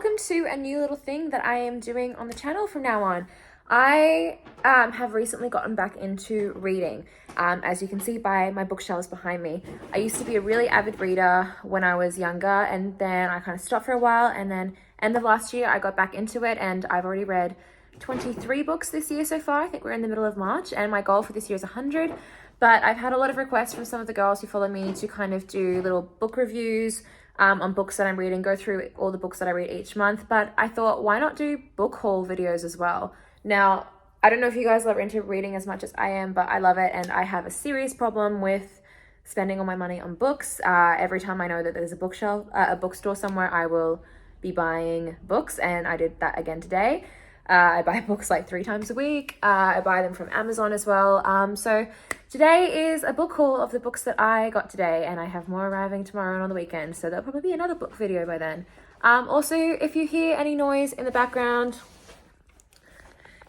welcome to a new little thing that I am doing on the channel from now on. I have recently gotten back into reading, as you can see by my bookshelves behind me. I used to be a really avid reader when I was younger, and then I kind of stopped for a while, and then end of last year I got back into it, and I've already read 23 books this year so far. I think we're in the middle of March, and my goal for this year is 100. But I've had a lot of requests from some of the girls who follow me to kind of do little book reviews on books that I'm reading, go through all the books that I read each month. But I thought, why not do book haul videos as well? Now, I don't know if you guys are into reading as much as I am, but I love it, and I have a serious problem with spending all my money on books. Every time I know that there's a bookshelf, a bookstore somewhere, I will be buying books, and I did that again today. I buy books like 3 times a week. I buy them from Amazon as well. So today is a book haul of the books that I got today, and I have more arriving tomorrow and on the weekend, so there'll probably be another book video by then. Also, if you hear any noise in the background,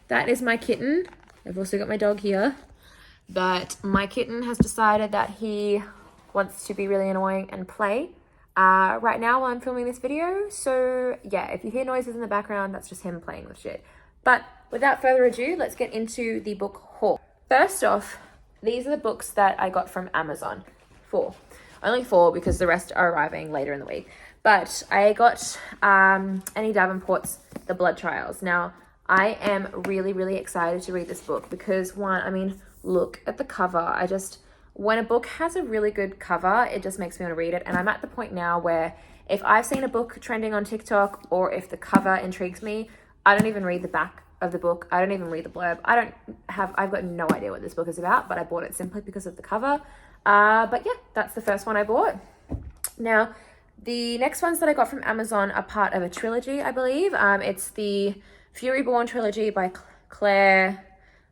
that is my kitten. I've also got my dog here, but my kitten has decided that he wants to be really annoying and play right now while I'm filming this video. So yeah, if you hear noises in the background, that's just him playing with shit. But without further ado, let's get into the book haul. First off, these are the books that I got from Amazon. 4. Only 4 because the rest are arriving later in the week. But I got Annie Davenport's The Blood Trials. Now, I am really, really excited to read this book because one, I mean, look at the cover. When a book has a really good cover, it just makes me want to read it. And I'm at the point now where if I've seen a book trending on TikTok or if the cover intrigues me, I don't even read the back of the book. I don't even read the blurb. I've got no idea what this book is about, but I bought it simply because of the cover. But yeah, that's the first one I bought. Now, the next ones that I got from Amazon are part of a trilogy, I believe. It's the Furyborn trilogy by Claire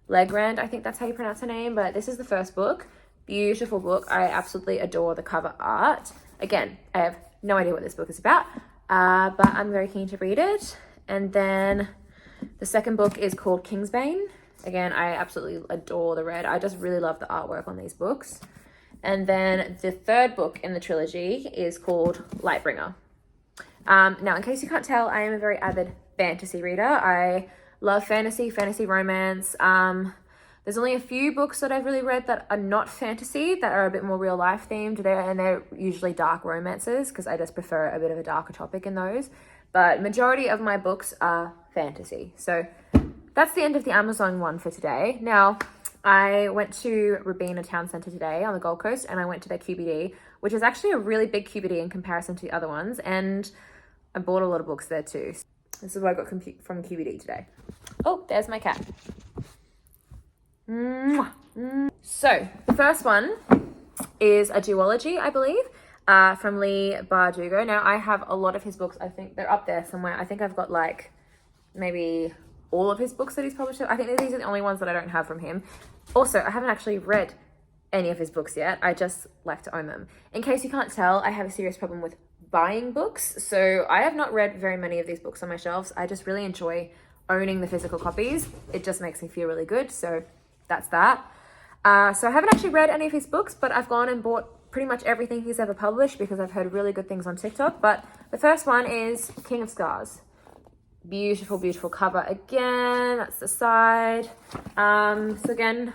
Legrand. I think that's how you pronounce her name, but this is the first book. Beautiful book. I absolutely adore the cover art. Again, I have no idea what this book is about, but I'm very keen to read it. And then the second book is called Kingsbane. Again, I absolutely adore the red. I just really love the artwork on these books. And then the third book in the trilogy is called Lightbringer. Now, in case you can't tell, I am a very avid fantasy reader. I love fantasy romance. There's only a few books that I've really read that are not fantasy, that are a bit more real life themed, and they're usually dark romances because I just prefer a bit of a darker topic in those. But majority of my books are fantasy. So that's the end of the Amazon one for today. Now, I went to Robina Town Centre today on the Gold Coast, and I went to their QBD, which is actually a really big QBD in comparison to the other ones, and I bought a lot of books there too. This is what I got from QBD today. Oh, there's my cat. So the first one is a duology, I believe, from Leigh Bardugo. Now, I have a lot of his books. I think they're up there somewhere. I think I've got like maybe all of his books that he's published. I think these are the only ones that I don't have from him. Also, I haven't actually read any of his books yet. I just like to own them. In case you can't tell, I have a serious problem with buying books. So I have not read very many of these books on my shelves. I just really enjoy owning the physical copies. It just makes me feel really good. So that's that. So I haven't actually read any of his books, but I've gone and bought pretty much everything he's ever published because I've heard really good things on TikTok. But the first one is King of Scars. Beautiful, beautiful cover again. That's the side. So again,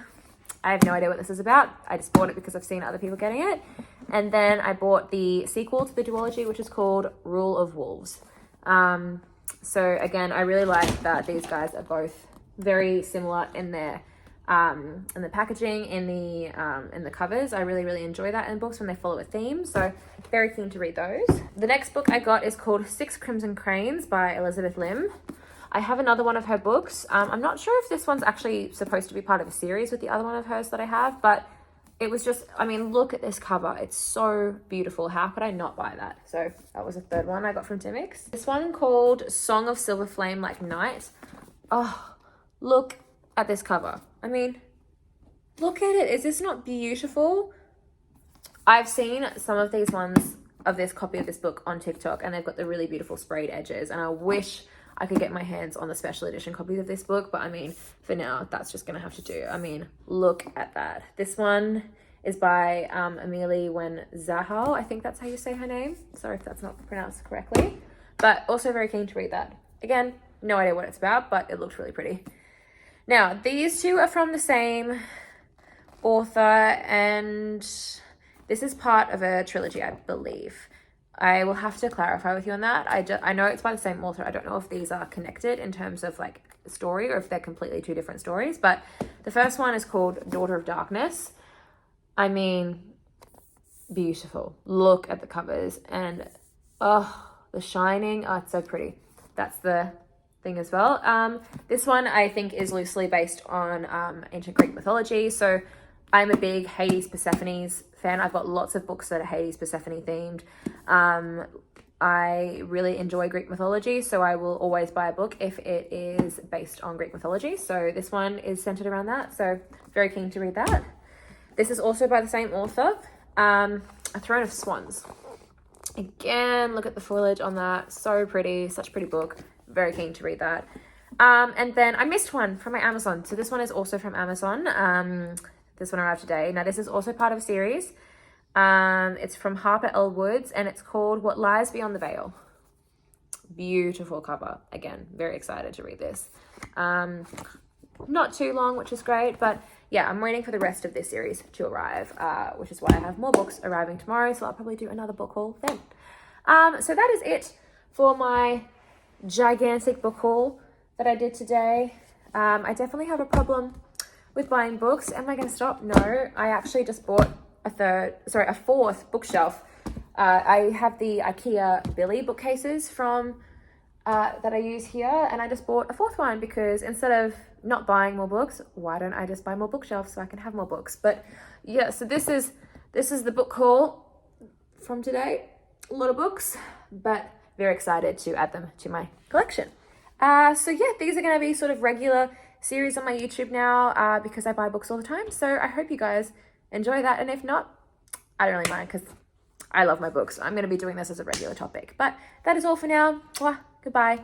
I have no idea what this is about. I just bought it because I've seen other people getting it. And then I bought the sequel to the duology, which is called Rule of Wolves. So again, I really like that these guys are both very similar in their in the packaging, in the covers. I really, really enjoy that in books when they follow a theme. So very keen to read those. The next book I got is called Six Crimson Cranes by Elizabeth Lim. I have another one of her books. I'm not sure if this one's actually supposed to be part of a series with the other one of hers that I have, but it was just, I mean, look at this cover. It's so beautiful. How could I not buy that? So that was a third one I got from Timmix. This one called Song of Silver Flame Like Night. Oh, look at this cover. I mean, look at it. Is this not beautiful? I've seen some of these ones of this copy of this book on TikTok, and they've got the really beautiful sprayed edges, and I wish I could get my hands on the special edition copies of this book, but I mean, for now, that's just gonna have to do. I mean, look at that. This one is by Amelie Wen Zahal. I think that's how you say her name. Sorry if that's not pronounced correctly. but also very keen to read that. Again, no idea what it's about, but it looked really pretty. Now, these two are from the same author, and this is part of a trilogy, I believe. I will have to clarify with you on that. I know it's by the same author. I don't know if these are connected in terms of like story or if they're completely two different stories, but the first one is called Daughter of Darkness. I mean, beautiful. Look at the covers, and The Shining. Oh, it's so pretty. That's the thing as well. This one I think is loosely based on ancient Greek mythology. So I'm a big Hades Persephone's fan. I've got lots of books that are Hades Persephone themed. I really enjoy Greek mythology, so I will always buy a book if it is based on Greek mythology. So this one is centered around that. So very keen to read that. This is also by the same author, A Throne of Swans. Again, look at the foliage on that. So pretty, such a pretty book. Very keen to read that. And then I missed one from my Amazon. So this one is also from Amazon. This one arrived today. Now this is also part of a series. It's from Harper L. Woods, and it's called What Lies Beyond the Veil. Beautiful cover. Again, very excited to read this. Not too long, which is great, but yeah, I'm waiting for the rest of this series to arrive, which is why I have more books arriving tomorrow, so I'll probably do another book haul then. So that is it for my gigantic book haul that I did today. I definitely have a problem with buying books. Am I going to stop? No, I actually just bought a fourth bookshelf. I have the IKEA Billy bookcases from that I use here, and I just bought a fourth one because instead of not buying more books, why don't I just buy more bookshelves so I can have more books? But yeah, so this is the book haul from today. A lot of books, but very excited to add them to my collection. So yeah, these are going to be sort of regular series on my YouTube now because I buy books all the time. So I hope you guys enjoy that, and if not, I don't really mind because I love my books. I'm going to be doing this as a regular topic. But that is all for now. Mwah. Goodbye.